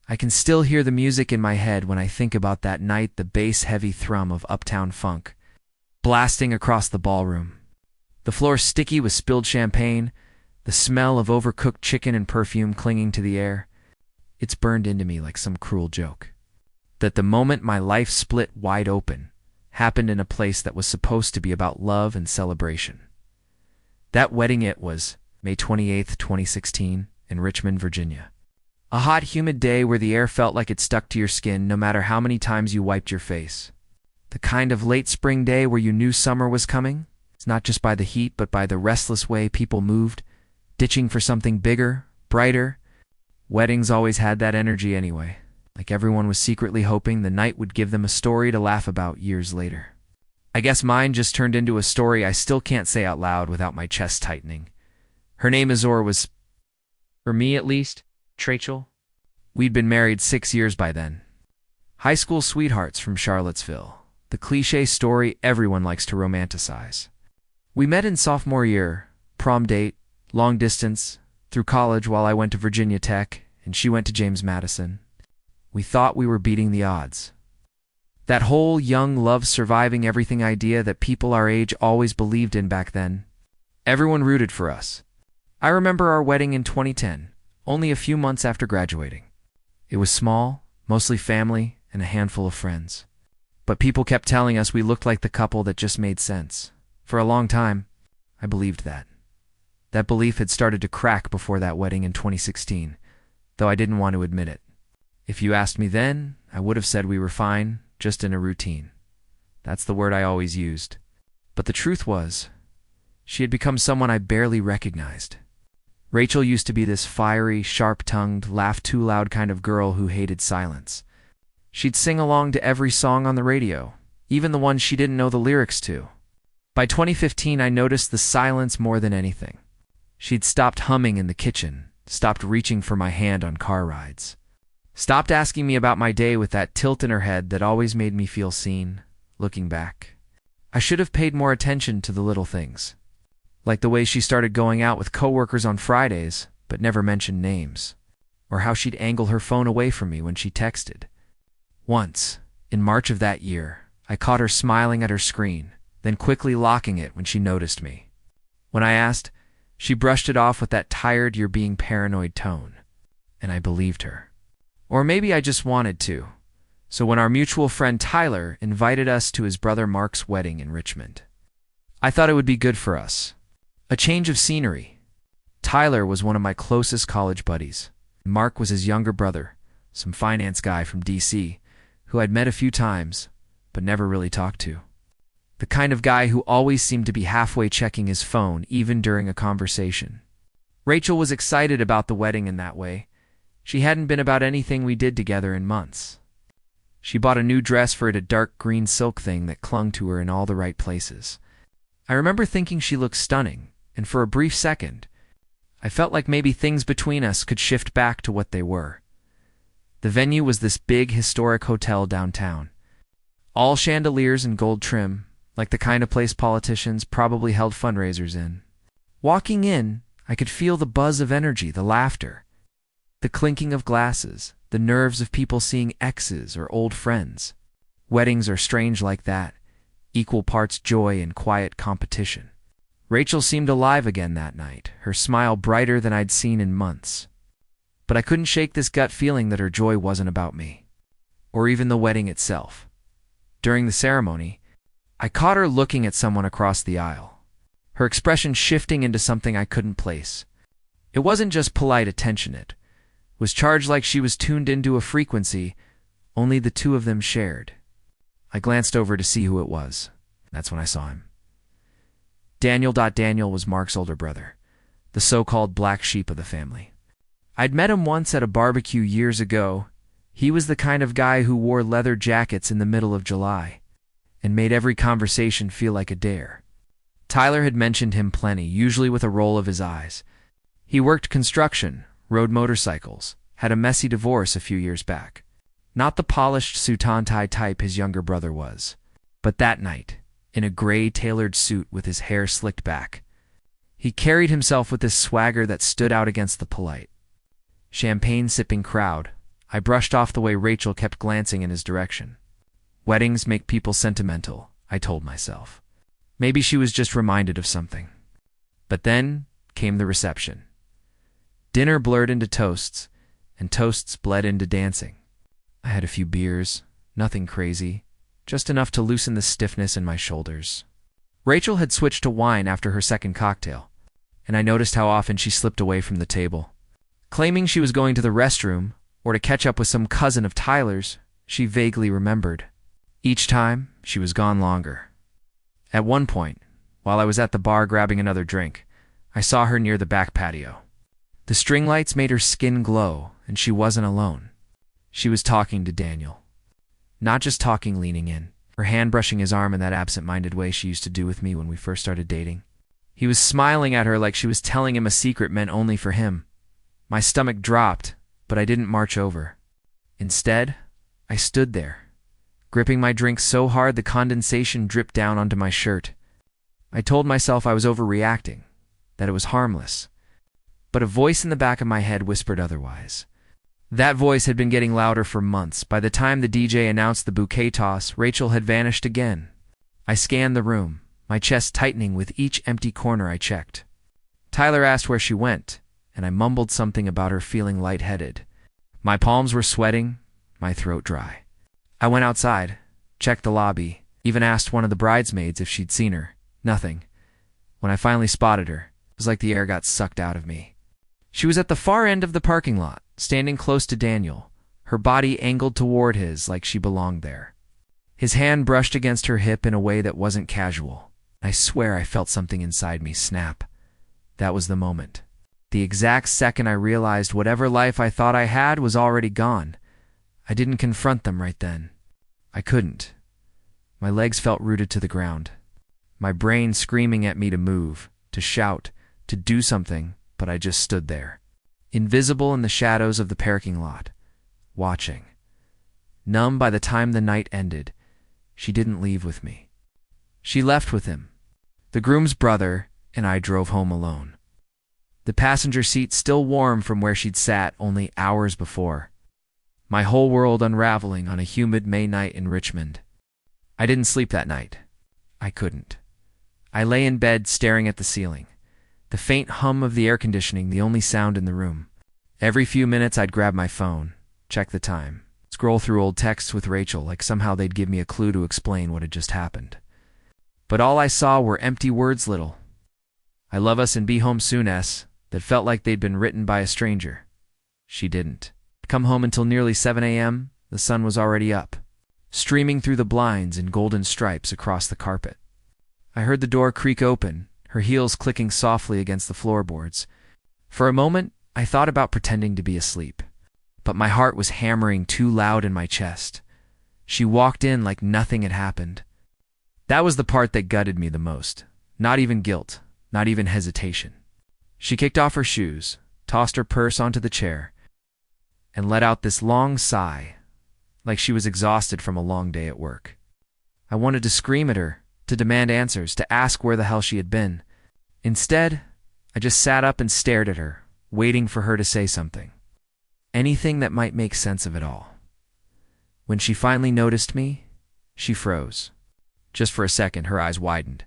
I can still hear the music in my head when I think about that night, the bass-heavy thrum of Uptown Funk blasting across the ballroom. The floor sticky with spilled champagne, the smell of overcooked chicken and perfume clinging to the air. It's burned into me like some cruel joke. That the moment my life split wide open happened in a place that was supposed to be about love and celebration. That wedding, it was May 28th, 2016, in Richmond, Virginia. A hot, humid day where the air felt like it stuck to your skin no matter how many times you wiped your face. The kind of late spring day where you knew summer was coming. It's not just by the heat, but by the restless way people moved, ditching for something bigger, brighter. Weddings always had that energy anyway, like everyone was secretly hoping the night would give them a story to laugh about years later. I guess mine just turned into a story I still can't say out loud without my chest tightening. Her name Azor was, for me at least, Trachel. We'd been married 6 years by then. High school sweethearts from Charlottesville. The cliché story everyone likes to romanticize. We met in sophomore year, prom date, long distance, through college while I went to Virginia Tech and she went to James Madison. We thought we were beating the odds. That whole young love surviving everything idea that people our age always believed in back then. Everyone rooted for us. I remember our wedding in 2010, only a few months after graduating. It was small, mostly family, and a handful of friends. But people kept telling us we looked like the couple that just made sense. For a long time, I believed that. That belief had started to crack before that wedding in 2016, though I didn't want to admit it. If you asked me then, I would have said we were fine, just in a routine. That's the word I always used. But the truth was, she had become someone I barely recognized. Rachel used to be this fiery, sharp-tongued, laugh-too-loud kind of girl who hated silence. She'd sing along to every song on the radio, even the ones she didn't know the lyrics to. By 2015, I noticed the silence more than anything. She'd stopped humming in the kitchen, stopped reaching for my hand on car rides, stopped asking me about my day with that tilt in her head that always made me feel seen, looking back. I should have paid more attention to the little things, like the way she started going out with coworkers on Fridays, but never mentioned names, or how she'd angle her phone away from me when she texted. Once, in March of that year, I caught her smiling at her screen, then quickly locking it when she noticed me. When I asked, she brushed it off with that tired, "you're being paranoid" tone, and I believed her. Or maybe I just wanted to. So when our mutual friend Tyler invited us to his brother Mark's wedding in Richmond, I thought it would be good for us. A change of scenery. Tyler was one of my closest college buddies. Mark was his younger brother, some finance guy from DC, who I'd met a few times, but never really talked to. The kind of guy who always seemed to be halfway checking his phone, even during a conversation. Rachel was excited about the wedding in that way. She hadn't been about anything we did together in months. She bought a new dress for it, a dark green silk thing that clung to her in all the right places. I remember thinking she looked stunning, and for a brief second, I felt like maybe things between us could shift back to what they were. The venue was this big, historic hotel downtown. All chandeliers and gold trim, like the kind of place politicians probably held fundraisers in. Walking in, I could feel the buzz of energy, the laughter, the clinking of glasses, the nerves of people seeing exes or old friends. Weddings are strange like that, equal parts joy and quiet competition. Rachel seemed alive again that night, her smile brighter than I'd seen in months. But I couldn't shake this gut feeling that her joy wasn't about me, or even the wedding itself. During the ceremony, I caught her looking at someone across the aisle, her expression shifting into something I couldn't place. It wasn't just polite attention, it was charged like she was tuned into a frequency only the two of them shared. I glanced over to see who it was. That's when I saw him. Daniel was Mark's older brother, the so-called black sheep of the family. I'd met him once at a barbecue years ago. He was the kind of guy who wore leather jackets in the middle of July and made every conversation feel like a dare. Tyler had mentioned him plenty, usually with a roll of his eyes. He worked construction, rode motorcycles, had a messy divorce a few years back. Not the polished suit-and-tie type his younger brother was. But that night, in a gray tailored suit with his hair slicked back, he carried himself with this swagger that stood out against the polite, champagne-sipping crowd, I brushed off the way Rachel kept glancing in his direction. Weddings make people sentimental, I told myself. Maybe she was just reminded of something. But then came the reception. Dinner blurred into toasts, and toasts bled into dancing. I had a few beers, nothing crazy, just enough to loosen the stiffness in my shoulders. Rachel had switched to wine after her second cocktail, and I noticed how often she slipped away from the table. Claiming she was going to the restroom or to catch up with some cousin of Tyler's, she vaguely remembered. Each time, she was gone longer. At one point, while I was at the bar grabbing another drink, I saw her near the back patio. The string lights made her skin glow, and she wasn't alone. She was talking to Daniel. Not just talking, leaning in, her hand brushing his arm in that absent-minded way she used to do with me when we first started dating. He was smiling at her like she was telling him a secret meant only for him. My stomach dropped, but I didn't march over. Instead, I stood there, gripping my drink so hard the condensation dripped down onto my shirt. I told myself I was overreacting, that it was harmless. But a voice in the back of my head whispered otherwise. That voice had been getting louder for months. By the time the DJ announced the bouquet toss, Rachel had vanished again. I scanned the room, my chest tightening with each empty corner I checked. Tyler asked where she went, and I mumbled something about her feeling lightheaded. My palms were sweating, my throat dry. I went outside, checked the lobby, even asked one of the bridesmaids if she'd seen her. Nothing. When I finally spotted her, it was like the air got sucked out of me. She was at the far end of the parking lot, standing close to Daniel, her body angled toward his like she belonged there. His hand brushed against her hip in a way that wasn't casual. I swear I felt something inside me snap. That was the moment. The exact second I realized whatever life I thought I had was already gone. I didn't confront them right then. I couldn't. My legs felt rooted to the ground. My brain screaming at me to move, to shout, to do something, but I just stood there, invisible in the shadows of the parking lot, watching. Numb by the time the night ended, she didn't leave with me. She left with him. The groom's brother and I drove home alone. The passenger seat still warm from where she'd sat only hours before. My whole world unraveling on a humid May night in Richmond. I didn't sleep that night. I couldn't. I lay in bed staring at the ceiling. The faint hum of the air conditioning the only sound in the room. Every few minutes I'd grab my phone, check the time, scroll through old texts with Rachel like somehow they'd give me a clue to explain what had just happened. But all I saw were empty words, little. I love us and be home soon, S, that felt like they'd been written by a stranger. She didn't. I'd come home until nearly 7 a.m., the sun was already up, streaming through the blinds in golden stripes across the carpet. I heard the door creak open, her heels clicking softly against the floorboards. For a moment, I thought about pretending to be asleep, but my heart was hammering too loud in my chest. She walked in like nothing had happened. That was the part that gutted me the most. Not even guilt, not even hesitation. She kicked off her shoes, tossed her purse onto the chair, and let out this long sigh, like she was exhausted from a long day at work. I wanted to scream at her, to demand answers, to ask where the hell she had been. Instead, I just sat up and stared at her, waiting for her to say something. Anything that might make sense of it all. When she finally noticed me, she froze. Just for a second, her eyes widened,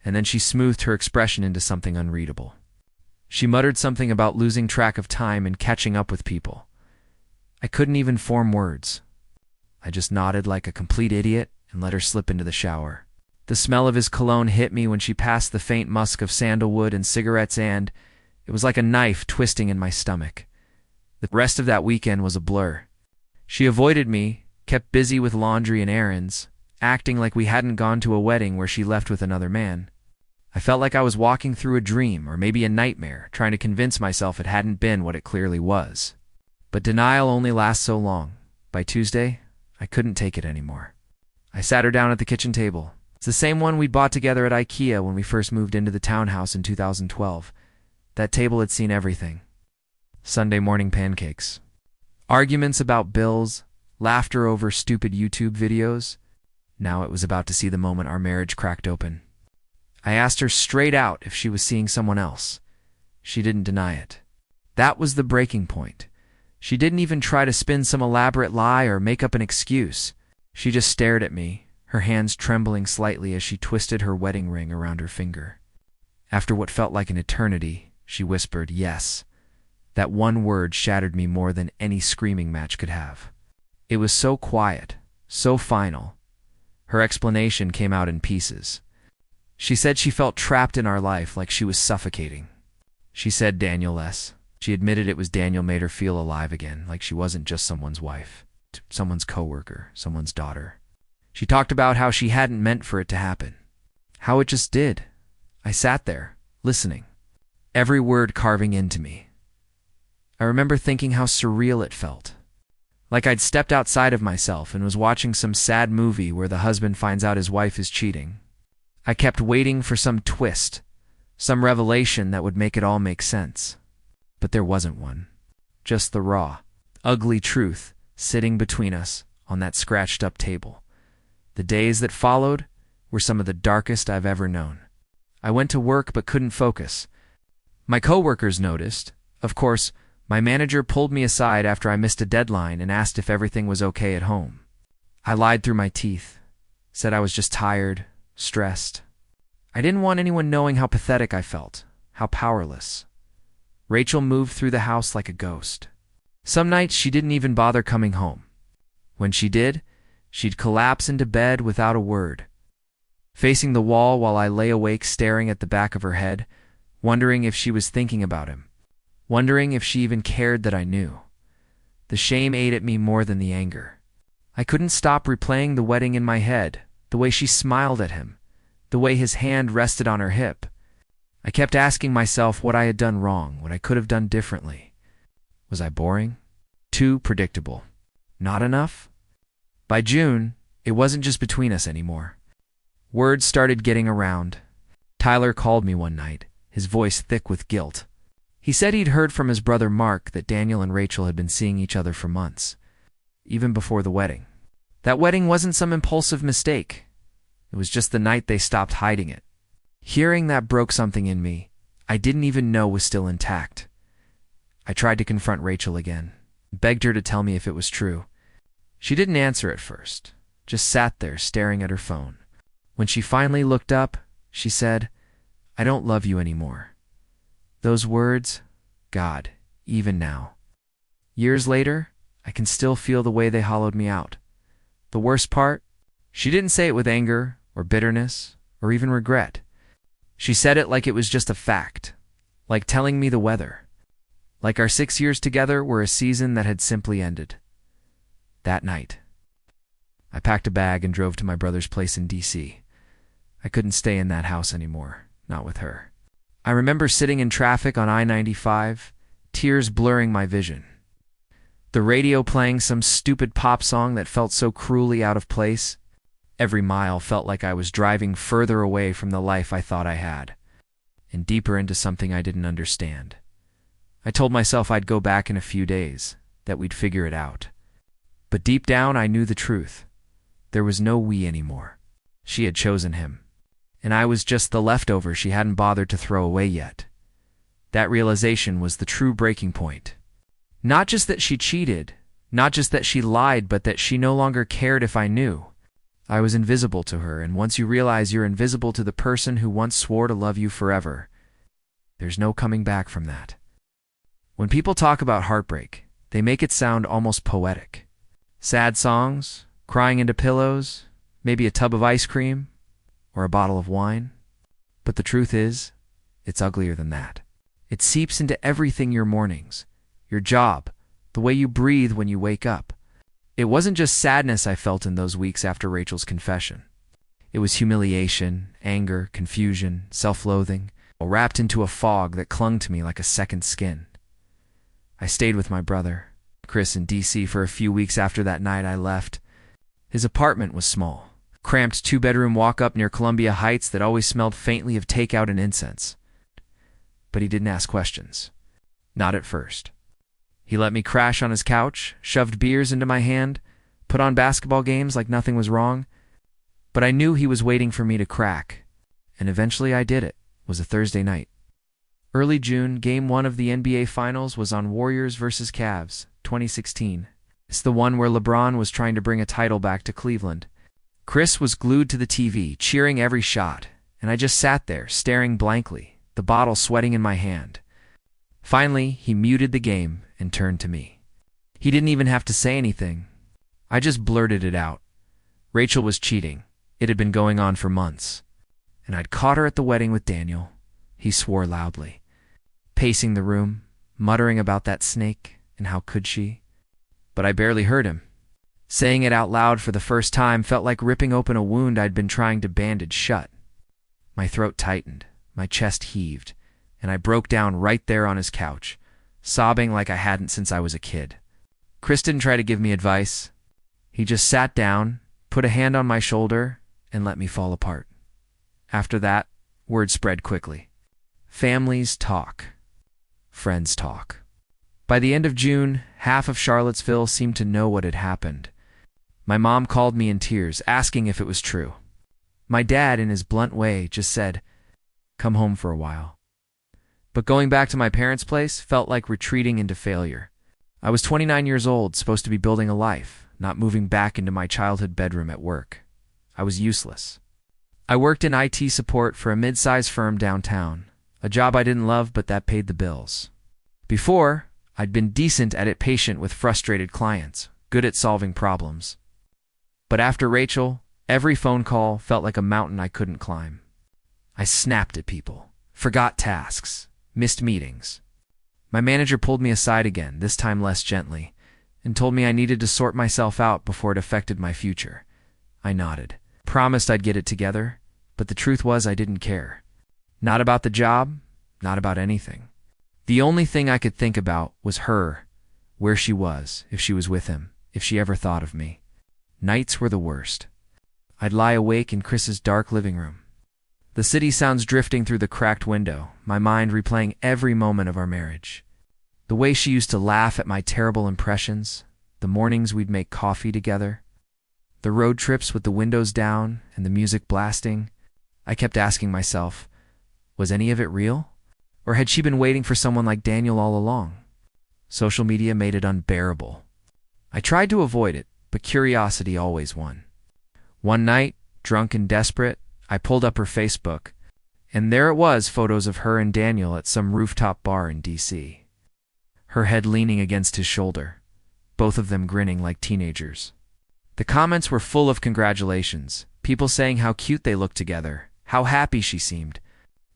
and then she smoothed her expression into something unreadable. She muttered something about losing track of time and catching up with people. I couldn't even form words. I just nodded like a complete idiot and let her slip into the shower. The smell of his cologne hit me when she passed the faint musk of sandalwood and cigarettes, and it was like a knife twisting in my stomach. The rest of that weekend was a blur. She avoided me, kept busy with laundry and errands, acting like we hadn't gone to a wedding where she left with another man. I felt like I was walking through a dream or maybe a nightmare, trying to convince myself it hadn't been what it clearly was. But denial only lasts so long. By Tuesday, I couldn't take it anymore. I sat her down at the kitchen table. It's the same one we bought together at IKEA when we first moved into the townhouse in 2012. That table had seen everything. Sunday morning pancakes. Arguments about bills, laughter over stupid YouTube videos. Now it was about to see the moment our marriage cracked open. I asked her straight out if she was seeing someone else. She didn't deny it. That was the breaking point. She didn't even try to spin some elaborate lie or make up an excuse. She just stared at me, her hands trembling slightly as she twisted her wedding ring around her finger. After what felt like an eternity, she whispered, "Yes." That one word shattered me more than any screaming match could have. It was so quiet, so final. Her explanation came out in pieces. She said she felt trapped in our life, like she was suffocating. She said Daniel less. She admitted it was Daniel made her feel alive again, like she wasn't just someone's wife, someone's coworker, someone's daughter. She talked about how she hadn't meant for it to happen. How it just did. I sat there, listening, every word carving into me. I remember thinking how surreal it felt. Like I'd stepped outside of myself and was watching some sad movie where the husband finds out his wife is cheating. I kept waiting for some twist, some revelation that would make it all make sense. But there wasn't one. Just the raw, ugly truth sitting between us on that scratched-up table. The days that followed were some of the darkest I've ever known. I went to work but couldn't focus. My coworkers noticed. Of course, my manager pulled me aside after I missed a deadline and asked if everything was okay at home. I lied through my teeth, said I was just tired, stressed. I didn't want anyone knowing how pathetic I felt, how powerless. Rachel moved through the house like a ghost. Some nights she didn't even bother coming home. When she did, she'd collapse into bed without a word, facing the wall while I lay awake staring at the back of her head, wondering if she was thinking about him, wondering if she even cared that I knew. The shame ate at me more than the anger. I couldn't stop replaying the wedding in my head, the way she smiled at him, the way his hand rested on her hip. I kept asking myself what I had done wrong, what I could have done differently. Was I boring? Too predictable? Not enough? By June, it wasn't just between us anymore. Words started getting around. Tyler called me one night, his voice thick with guilt. He said he'd heard from his brother Mark that Daniel and Rachel had been seeing each other for months, even before the wedding. That wedding wasn't some impulsive mistake. It was just the night they stopped hiding it. Hearing that broke something in me I didn't even know was still intact. I tried to confront Rachel again, begged her to tell me if it was true. She didn't answer at first, just sat there staring at her phone. When she finally looked up, she said, "I don't love you anymore." Those words, God, even now. Years later, I can still feel the way they hollowed me out. The worst part? She didn't say it with anger or bitterness or even regret. She said it like it was just a fact, like telling me the weather, like our 6 years together were a season that had simply ended. That night, I packed a bag and drove to my brother's place in D.C. I couldn't stay in that house anymore, not with her. I remember sitting in traffic on I-95, tears blurring my vision. The radio playing some stupid pop song that felt so cruelly out of place. Every mile felt like I was driving further away from the life I thought I had, and deeper into something I didn't understand. I told myself I'd go back in a few days, that we'd figure it out. But deep down I knew the truth. There was no we anymore. She had chosen him, and I was just the leftover she hadn't bothered to throw away yet. That realization was the true breaking point. Not just that she cheated, not just that she lied, but that she no longer cared if I knew. I was invisible to her, and once you realize you're invisible to the person who once swore to love you forever, there's no coming back from that. When people talk about heartbreak, they make it sound almost poetic. Sad songs, crying into pillows, maybe a tub of ice cream, or a bottle of wine. But the truth is, it's uglier than that. It seeps into everything: your mornings, your job, the way you breathe when you wake up. It wasn't just sadness I felt in those weeks after Rachel's confession. It was humiliation, anger, confusion, self-loathing, all wrapped into a fog that clung to me like a second skin. I stayed with my brother, Chris, in D.C. for a few weeks after that night I left. His apartment was small, cramped 2-bedroom walk-up near Columbia Heights that always smelled faintly of takeout and incense. But he didn't ask questions. Not at first. He let me crash on his couch, shoved beers into my hand, put on basketball games like nothing was wrong. But I knew he was waiting for me to crack, and eventually I did. It was a Thursday night. Early June, Game 1 of the NBA Finals was on. Warriors versus Cavs. 2016. It's the one where LeBron was trying to bring a title back to Cleveland. Chris was glued to the TV, cheering every shot, and I just sat there, staring blankly, the bottle sweating in my hand. Finally, he muted the game and turned to me. He didn't even have to say anything. I just blurted it out. Rachel was cheating. It had been going on for months. And I'd caught her at the wedding with Daniel. He swore loudly, pacing the room, muttering about that snake and how could she. But I barely heard him. Saying it out loud for the first time felt like ripping open a wound I'd been trying to bandage shut. My throat tightened, my chest heaved, and I broke down right there on his couch, sobbing like I hadn't since I was a kid. Chris didn't try to give me advice. He just sat down, put a hand on my shoulder, and let me fall apart. After that, word spread quickly. Families talk. Friends talk. By the end of June, half of Charlottesville seemed to know what had happened. My mom called me in tears, asking if it was true. My dad, in his blunt way, just said, "Come home for a while." But going back to my parents' place felt like retreating into failure. I was 29 years old, supposed to be building a life, not moving back into my childhood bedroom at work. I was useless. I worked in IT support for a mid-sized firm downtown, a job I didn't love but that paid the bills. Before, I'd been decent at it, patient with frustrated clients, good at solving problems. But after Rachel, every phone call felt like a mountain I couldn't climb. I snapped at people, forgot tasks, missed meetings. My manager pulled me aside again, this time less gently, and told me I needed to sort myself out before it affected my future. I nodded, promised I'd get it together, but the truth was I didn't care. Not about the job, not about anything. The only thing I could think about was her, where she was, if she was with him, if she ever thought of me. Nights were the worst. I'd lie awake in Chris's dark living room. The city sounds drifting through the cracked window, my mind replaying every moment of our marriage. The way she used to laugh at my terrible impressions, the mornings we'd make coffee together, the road trips with the windows down and the music blasting. I kept asking myself, was any of it real? Or had she been waiting for someone like Daniel all along? Social media made it unbearable. I tried to avoid it, but curiosity always won. One night, drunk and desperate, I pulled up her Facebook, and there it was, photos of her and Daniel at some rooftop bar in D.C. Her head leaning against his shoulder, both of them grinning like teenagers. The comments were full of congratulations, people saying how cute they looked together, how happy she seemed.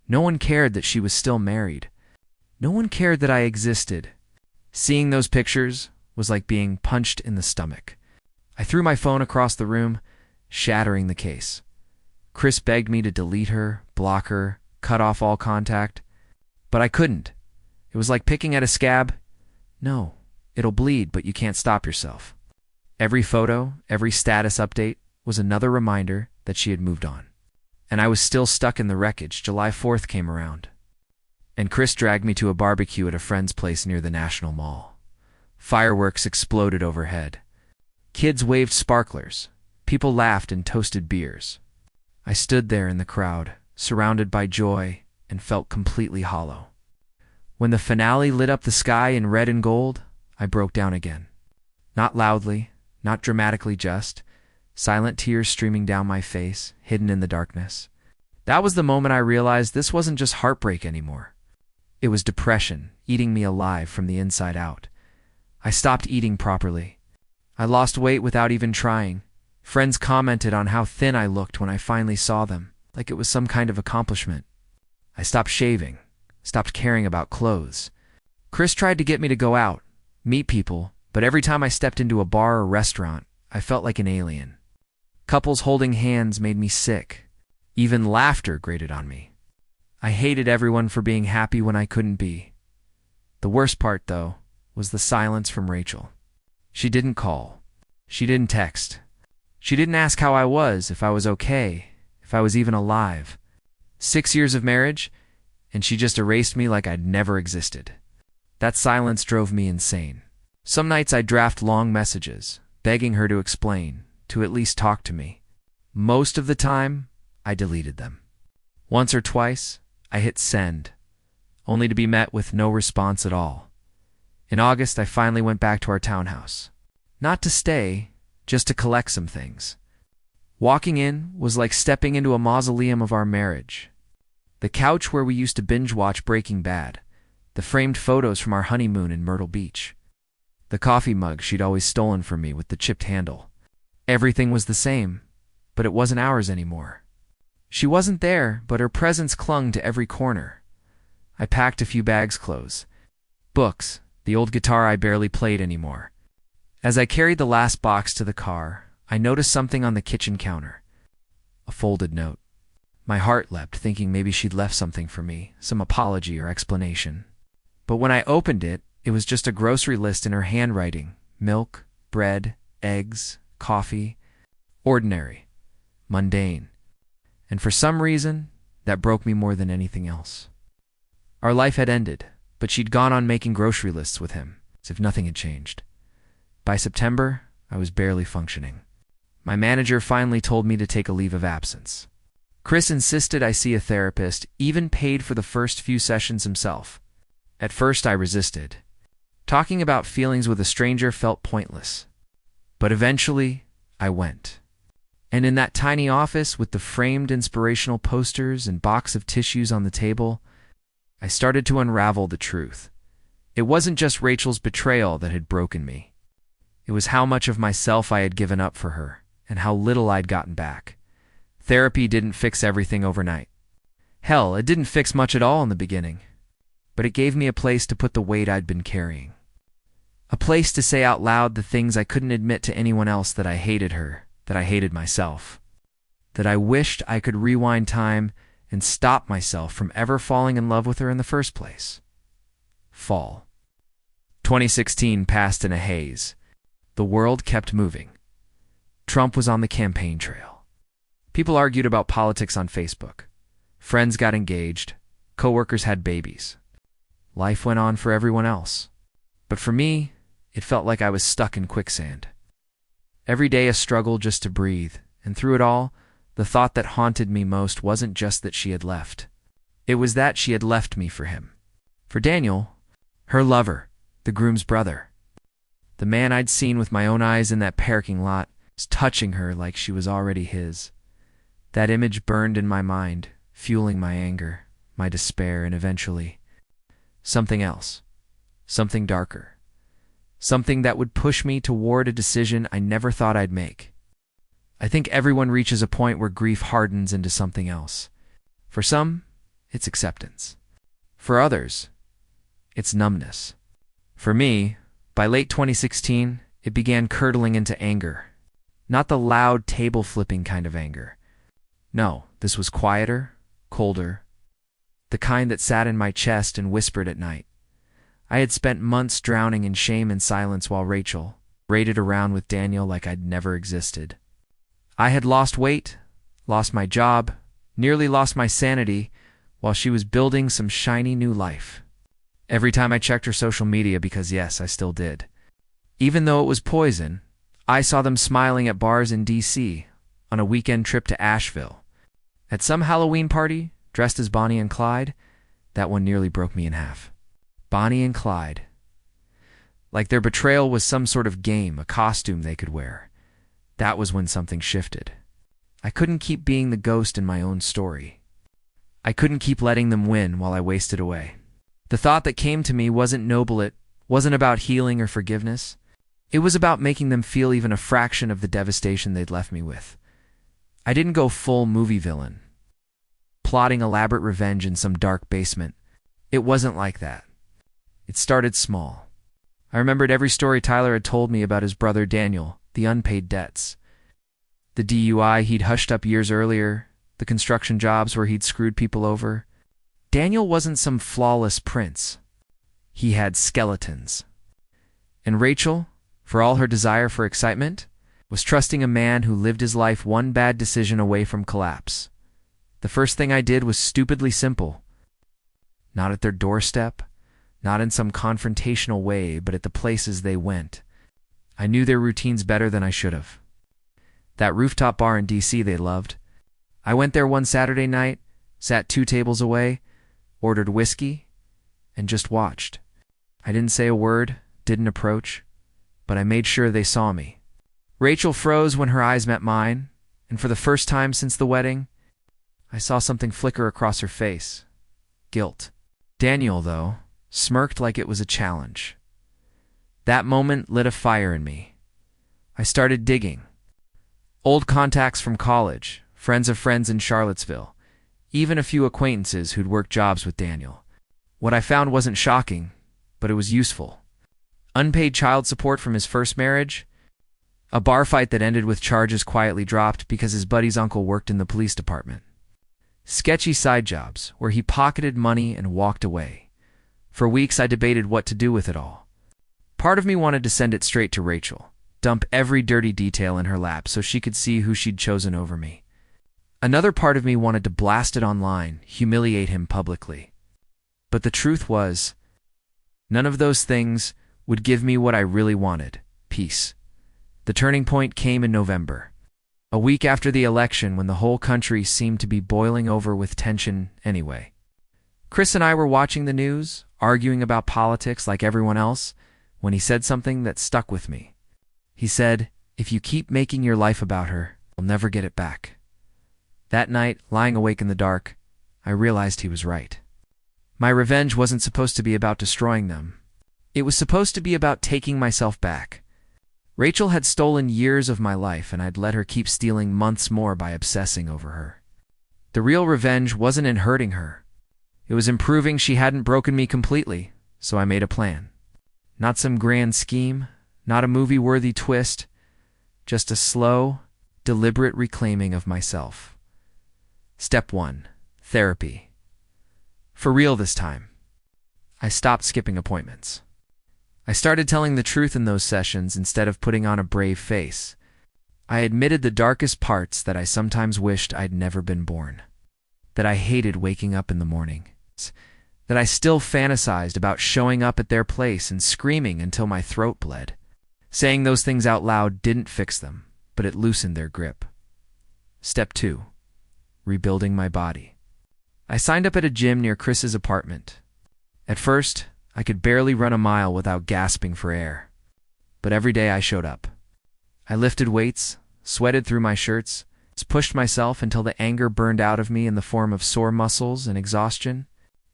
No one cared that she was still married. No one cared that I existed. Seeing those pictures was like being punched in the stomach. I threw my phone across the room, shattering the case. Chris begged me to delete her, block her, cut off all contact. But I couldn't. It was like picking at a scab. No, it'll bleed, but you can't stop yourself. Every photo, every status update was another reminder that she had moved on. And I was still stuck in the wreckage. July 4th came around, and Chris dragged me to a barbecue at a friend's place near the National Mall. Fireworks exploded overhead. Kids waved sparklers. People laughed and toasted beers. I stood there in the crowd, surrounded by joy, and felt completely hollow. When the finale lit up the sky in red and gold, I broke down again. Not loudly, not dramatically, just silent tears streaming down my face, hidden in the darkness. That was the moment I realized this wasn't just heartbreak anymore. It was depression, eating me alive from the inside out. I stopped eating properly. I lost weight without even trying. Friends commented on how thin I looked when I finally saw them, like it was some kind of accomplishment. I stopped shaving, stopped caring about clothes. Chris tried to get me to go out, meet people, but every time I stepped into a bar or restaurant, I felt like an alien. Couples holding hands made me sick. Even laughter grated on me. I hated everyone for being happy when I couldn't be. The worst part, though, was the silence from Rachel. She didn't call. She didn't text. She didn't ask how I was, if I was okay, if I was even alive. 6 years of marriage, and she just erased me like I'd never existed. That silence drove me insane. Some nights I'd draft long messages, begging her to explain, to at least talk to me. Most of the time, I deleted them. Once or twice, I hit send, only to be met with no response at all. In August, I finally went back to our townhouse. Not to stay, just to collect some things. Walking in was like stepping into a mausoleum of our marriage. The couch where we used to binge-watch Breaking Bad, the framed photos from our honeymoon in Myrtle Beach, the coffee mug she'd always stolen from me with the chipped handle. Everything was the same, but it wasn't ours anymore. She wasn't there, but her presence clung to every corner. I packed a few bags clothes, books, the old guitar I barely played anymore. As I carried the last box to the car, I noticed something on the kitchen counter. A folded note. My heart leapt, thinking maybe she'd left something for me, some apology or explanation. But when I opened it, it was just a grocery list in her handwriting. Milk, bread, eggs, coffee. Ordinary. Mundane. And for some reason, that broke me more than anything else. Our life had ended, but she'd gone on making grocery lists with him, as if nothing had changed. By September, I was barely functioning. My manager finally told me to take a leave of absence. Chris insisted I see a therapist, even paid for the first few sessions himself. At first, I resisted. Talking about feelings with a stranger felt pointless. But eventually, I went. And in that tiny office with the framed inspirational posters and box of tissues on the table, I started to unravel the truth. It wasn't just Rachel's betrayal that had broken me. It was how much of myself I had given up for her, and how little I'd gotten back. Therapy didn't fix everything overnight. Hell, it didn't fix much at all in the beginning. But it gave me a place to put the weight I'd been carrying. A place to say out loud the things I couldn't admit to anyone else, that I hated her, that I hated myself, that I wished I could rewind time and stop myself from ever falling in love with her in the first place. Fall. 2016 passed in a haze. The world kept moving. Trump was on the campaign trail. People argued about politics on Facebook. Friends got engaged. Coworkers had babies. Life went on for everyone else. But for me, it felt like I was stuck in quicksand. Every day a struggle just to breathe, and through it all, the thought that haunted me most wasn't just that she had left. It was that she had left me for him. For Daniel, her lover, the groom's brother. The man I'd seen with my own eyes in that parking lot was touching her like she was already his. That image burned in my mind, fueling my anger, my despair, and eventually, something else. Something darker. Something that would push me toward a decision I never thought I'd make. I think everyone reaches a point where grief hardens into something else. For some, it's acceptance. For others, it's numbness. For me, by late 2016, it began curdling into anger. Not the loud, table-flipping kind of anger. No, this was quieter, colder, the kind that sat in my chest and whispered at night. I had spent months drowning in shame and silence while Rachel raided around with Daniel like I'd never existed. I had lost weight, lost my job, nearly lost my sanity, while she was building some shiny new life. Every time I checked her social media, because yes, I still did. Even though it was poison, I saw them smiling at bars in D.C., on a weekend trip to Asheville. At some Halloween party, dressed as Bonnie and Clyde, that one nearly broke me in half. Bonnie and Clyde. Like their betrayal was some sort of game, a costume they could wear. That was when something shifted. I couldn't keep being the ghost in my own story. I couldn't keep letting them win while I wasted away. The thought that came to me wasn't noble, it wasn't about healing or forgiveness. It was about making them feel even a fraction of the devastation they'd left me with. I didn't go full movie villain, plotting elaborate revenge in some dark basement. It wasn't like that. It started small. I remembered every story Tyler had told me about his brother Daniel, the unpaid debts, the DUI he'd hushed up years earlier, the construction jobs where he'd screwed people over. Daniel wasn't some flawless prince. He had skeletons. And Rachel, for all her desire for excitement, was trusting a man who lived his life one bad decision away from collapse. The first thing I did was stupidly simple. Not at their doorstep, not in some confrontational way, but at the places they went. I knew their routines better than I should have. That rooftop bar in D.C. they loved. I went there one Saturday night, sat 2 tables away, ordered whiskey, and just watched. I didn't say a word, didn't approach, but I made sure they saw me. Rachel froze when her eyes met mine, and for the first time since the wedding, I saw something flicker across her face. Guilt. Daniel, though, smirked like it was a challenge. That moment lit a fire in me. I started digging. Old contacts from college, friends of friends in Charlottesville, even a few acquaintances who'd worked jobs with Daniel. What I found wasn't shocking, but it was useful. Unpaid child support from his first marriage, a bar fight that ended with charges quietly dropped because his buddy's uncle worked in the police department. Sketchy side jobs where he pocketed money and walked away. For weeks I debated what to do with it all. Part of me wanted to send it straight to Rachel, dump every dirty detail in her lap so she could see who she'd chosen over me. Another part of me wanted to blast it online, humiliate him publicly. But the truth was, none of those things would give me what I really wanted, peace. The turning point came in November, a week after the election when the whole country seemed to be boiling over with tension anyway. Chris and I were watching the news, arguing about politics like everyone else, when he said something that stuck with me. He said, "If you keep making your life about her, you'll never get it back." That night, lying awake in the dark, I realized he was right. My revenge wasn't supposed to be about destroying them. It was supposed to be about taking myself back. Rachel had stolen years of my life, and I'd let her keep stealing months more by obsessing over her. The real revenge wasn't in hurting her. It was in proving she hadn't broken me completely, so I made a plan. Not some grand scheme, not a movie-worthy twist, just a slow, deliberate reclaiming of myself. Step 1. Therapy. For real this time. I stopped skipping appointments. I started telling the truth in those sessions instead of putting on a brave face. I admitted the darkest parts, that I sometimes wished I'd never been born. That I hated waking up in the morning. That I still fantasized about showing up at their place and screaming until my throat bled. Saying those things out loud didn't fix them, but it loosened their grip. Step 2. Rebuilding my body. I signed up at a gym near Chris's apartment. At first, I could barely run a mile without gasping for air. But every day I showed up. I lifted weights, sweated through my shirts, pushed myself until the anger burned out of me in the form of sore muscles and exhaustion.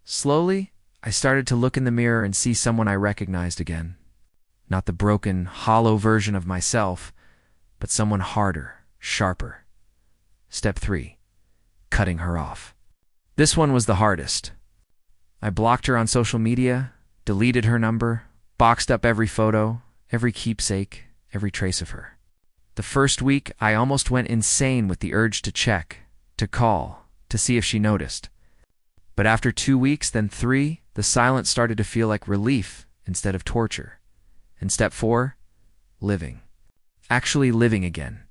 Slowly, I started to look in the mirror and see someone I recognized again. Not the broken, hollow version of myself, but someone harder, sharper. Step 3. Cutting her off. This one was the hardest. I blocked her on social media, deleted her number, boxed up every photo, every keepsake, every trace of her. The first week, I almost went insane with the urge to check, to call, to see if she noticed. But after 2 weeks, then 3, the silence started to feel like relief instead of torture. And step 4, living. Actually living again.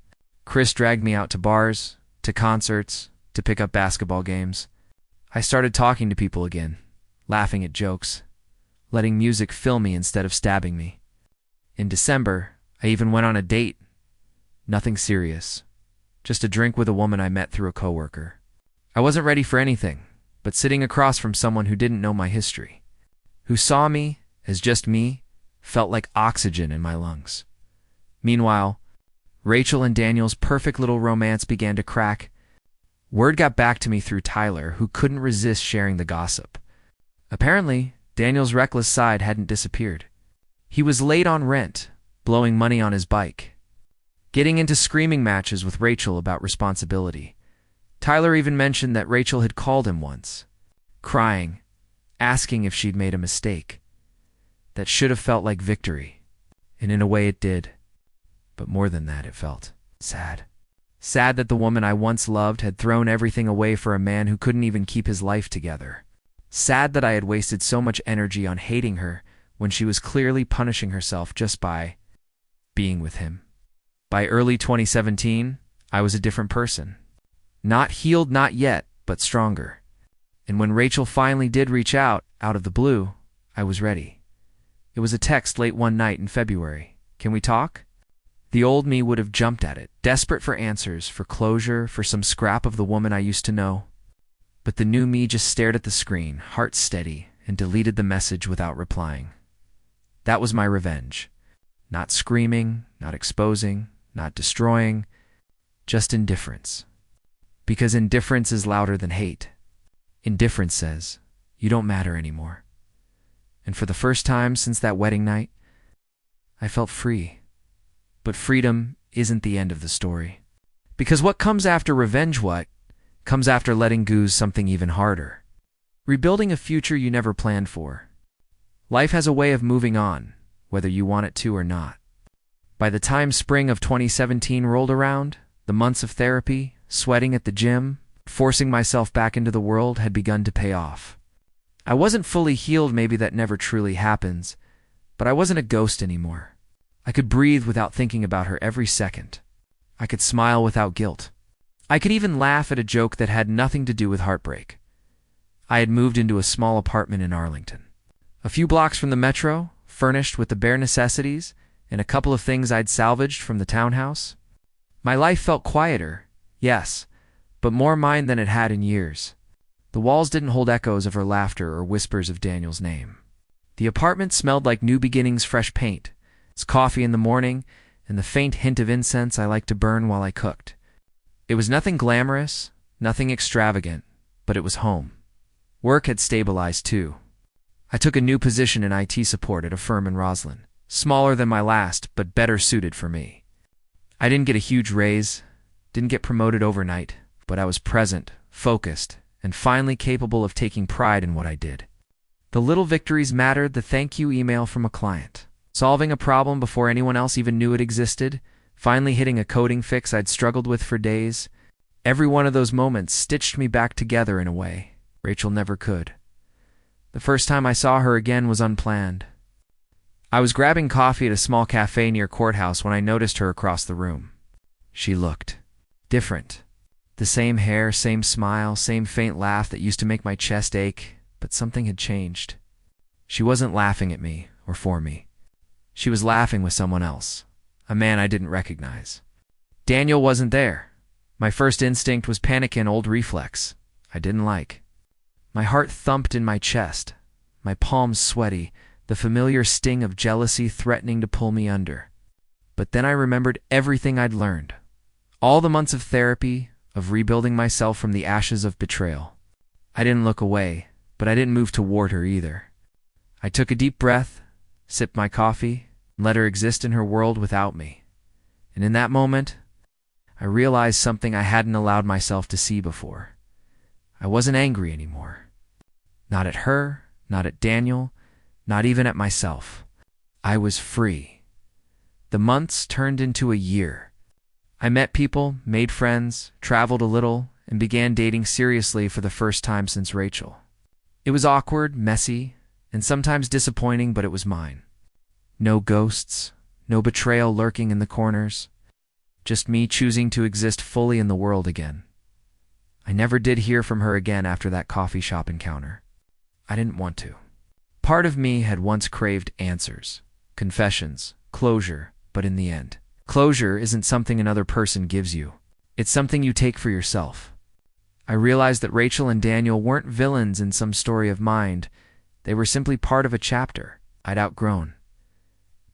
Chris dragged me out to bars, to concerts, to pick up basketball games. I started talking to people again, laughing at jokes, letting music fill me instead of stabbing me. In December, I even went on a date. Nothing serious. Just a drink with a woman I met through a coworker. I wasn't ready for anything, but sitting across from someone who didn't know my history, who saw me as just me, felt like oxygen in my lungs. Meanwhile, Rachel and Daniel's perfect little romance began to crack. Word got back to me through Tyler, who couldn't resist sharing the gossip. Apparently, Daniel's reckless side hadn't disappeared. He was late on rent, blowing money on his bike, getting into screaming matches with Rachel about responsibility. Tyler even mentioned that Rachel had called him once, crying, asking if she'd made a mistake. That should have felt like victory, and in a way it did. But more than that, it felt sad. Sad that the woman I once loved had thrown everything away for a man who couldn't even keep his life together. Sad that I had wasted so much energy on hating her when she was clearly punishing herself just by being with him. By early 2017, I was a different person. Not healed, not yet, but stronger. And when Rachel finally did reach out of the blue, I was ready. It was a text late one night in February. "Can we talk?" The old me would have jumped at it, desperate for answers, for closure, for some scrap of the woman I used to know. But the new me just stared at the screen, heart steady, and deleted the message without replying. That was my revenge. Not screaming, not exposing, not destroying, just indifference. Because indifference is louder than hate. Indifference says, you don't matter anymore. And for the first time since that wedding night, I felt free. But freedom isn't the end of the story. Because what comes after revenge comes after letting go something even harder. Rebuilding a future you never planned for. Life has a way of moving on, whether you want it to or not. By the time spring of 2017 rolled around, the months of therapy, sweating at the gym, forcing myself back into the world had begun to pay off. I wasn't fully healed, maybe that never truly happens, but I wasn't a ghost anymore. I could breathe without thinking about her every second. I could smile without guilt. I could even laugh at a joke that had nothing to do with heartbreak. I had moved into a small apartment in Arlington, a few blocks from the metro, furnished with the bare necessities and a couple of things I'd salvaged from the townhouse. My life felt quieter, yes, but more mine than it had in years. The walls didn't hold echoes of her laughter or whispers of Daniel's name. The apartment smelled like new beginnings, fresh paint, its coffee in the morning, and the faint hint of incense I liked to burn while I cooked. It was nothing glamorous, nothing extravagant, but it was home. Work had stabilized too. I took a new position in IT support at a firm in Roslyn, smaller than my last, but better suited for me. I didn't get a huge raise, didn't get promoted overnight, but I was present, focused, and finally capable of taking pride in what I did. The little victories mattered, the thank you email from a client, solving a problem before anyone else even knew it existed, finally hitting a coding fix I'd struggled with for days. Every one of those moments stitched me back together in a way Rachel never could. The first time I saw her again was unplanned. I was grabbing coffee at a small cafe near Courthouse when I noticed her across the room. She looked different. The same hair, same smile, same faint laugh that used to make my chest ache, but something had changed. She wasn't laughing at me or for me. She was laughing with someone else, a man I didn't recognize. Daniel wasn't there. My first instinct was panic, an old reflex I didn't like. My heart thumped in my chest, my palms sweaty, the familiar sting of jealousy threatening to pull me under. But then I remembered everything I'd learned. All the months of therapy, of rebuilding myself from the ashes of betrayal. I didn't look away, but I didn't move toward her either. I took a deep breath, sipped my coffee, and let her exist in her world without me. And in that moment, I realized something I hadn't allowed myself to see before. I wasn't angry anymore. Not at her, not at Daniel, not even at myself. I was free. The months turned into a year. I met people, made friends, traveled a little, and began dating seriously for the first time since Rachel. It was awkward, messy, and sometimes disappointing, but it was mine. No ghosts, no betrayal lurking in the corners. Just me choosing to exist fully in the world again. I never did hear from her again after that coffee shop encounter. I didn't want to. Part of me had once craved answers, confessions, closure, but in the end, closure isn't something another person gives you. It's something you take for yourself. I realized that Rachel and Daniel weren't villains in some story of mine. They were simply part of a chapter I'd outgrown.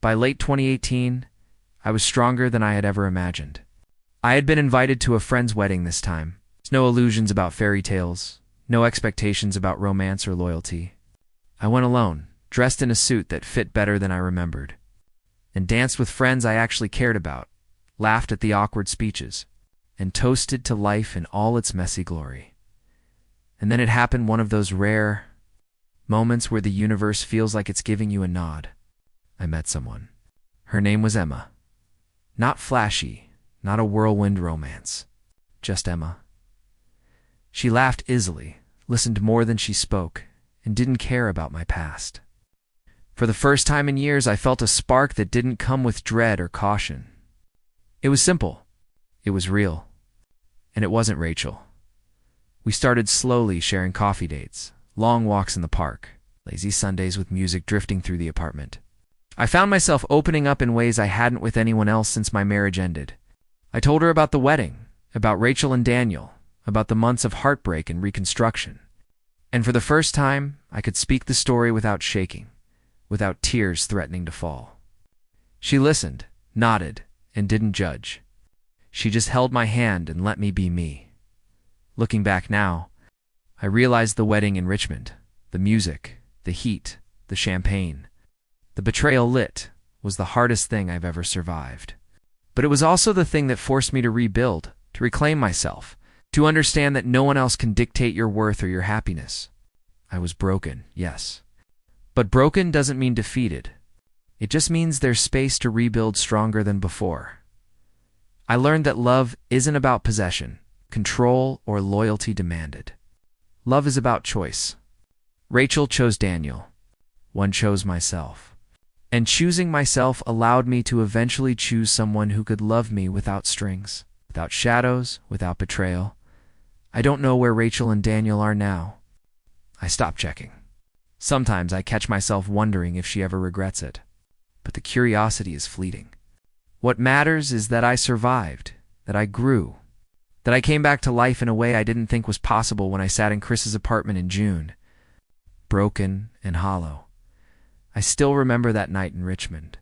By late 2018, I was stronger than I had ever imagined. I had been invited to a friend's wedding this time. No illusions about fairy tales, no expectations about romance or loyalty. I went alone, dressed in a suit that fit better than I remembered, and danced with friends I actually cared about, laughed at the awkward speeches, and toasted to life in all its messy glory. And then it happened, one of those rare moments where the universe feels like it's giving you a nod. I met someone. Her name was Emma. Not flashy, not a whirlwind romance, just Emma. She laughed easily, listened more than she spoke, and didn't care about my past. For the first time in years, I felt a spark that didn't come with dread or caution. It was simple. It was real. And it wasn't Rachel. We started slowly, sharing coffee dates, long walks in the park, lazy Sundays with music drifting through the apartment. I found myself opening up in ways I hadn't with anyone else since my marriage ended. I told her about the wedding, about Rachel and Daniel, about the months of heartbreak and reconstruction. And for the first time, I could speak the story without shaking, without tears threatening to fall. She listened, nodded, and didn't judge. She just held my hand and let me be me. Looking back now, I realized the wedding in Richmond, the music, the heat, the champagne, the betrayal lit, was the hardest thing I've ever survived. But it was also the thing that forced me to rebuild, to reclaim myself, to understand that no one else can dictate your worth or your happiness. I was broken, yes. But broken doesn't mean defeated. It just means there's space to rebuild stronger than before. I learned that love isn't about possession, control, or loyalty demanded. Love is about choice. Rachel chose Daniel. One chose myself. And choosing myself allowed me to eventually choose someone who could love me without strings, without shadows, without betrayal. I don't know where Rachel and Daniel are now. I stopped checking. Sometimes I catch myself wondering if she ever regrets it. But the curiosity is fleeting. What matters is that I survived, that I grew, that I came back to life in a way I didn't think was possible when I sat in Chris's apartment in June. Broken and hollow. I still remember that night in Richmond.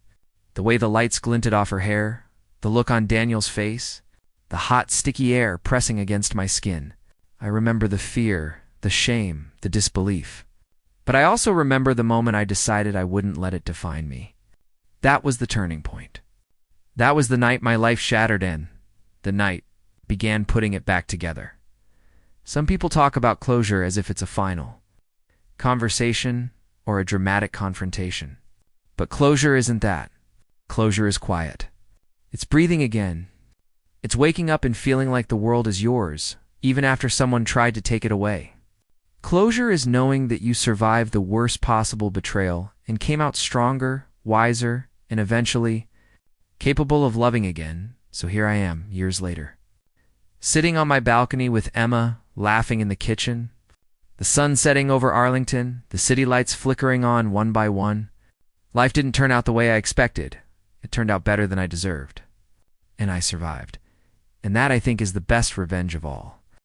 The way the lights glinted off her hair, the look on Daniel's face, the hot, sticky air pressing against my skin. I remember the fear, the shame, the disbelief. But I also remember the moment I decided I wouldn't let it define me. That was the turning point. That was the night my life shattered and the night began putting it back together. Some people talk about closure as if it's a final conversation or a dramatic confrontation. But closure isn't that. Closure is quiet. It's breathing again. It's waking up and feeling like the world is yours, even after someone tried to take it away. Closure is knowing that you survived the worst possible betrayal and came out stronger, wiser, and eventually capable of loving again. So here I am, years later. Sitting on my balcony with Emma, laughing in the kitchen, the sun setting over Arlington, the city lights flickering on one by one. Life didn't turn out the way I expected. It turned out better than I deserved. And I survived. And that, I think, is the best revenge of all.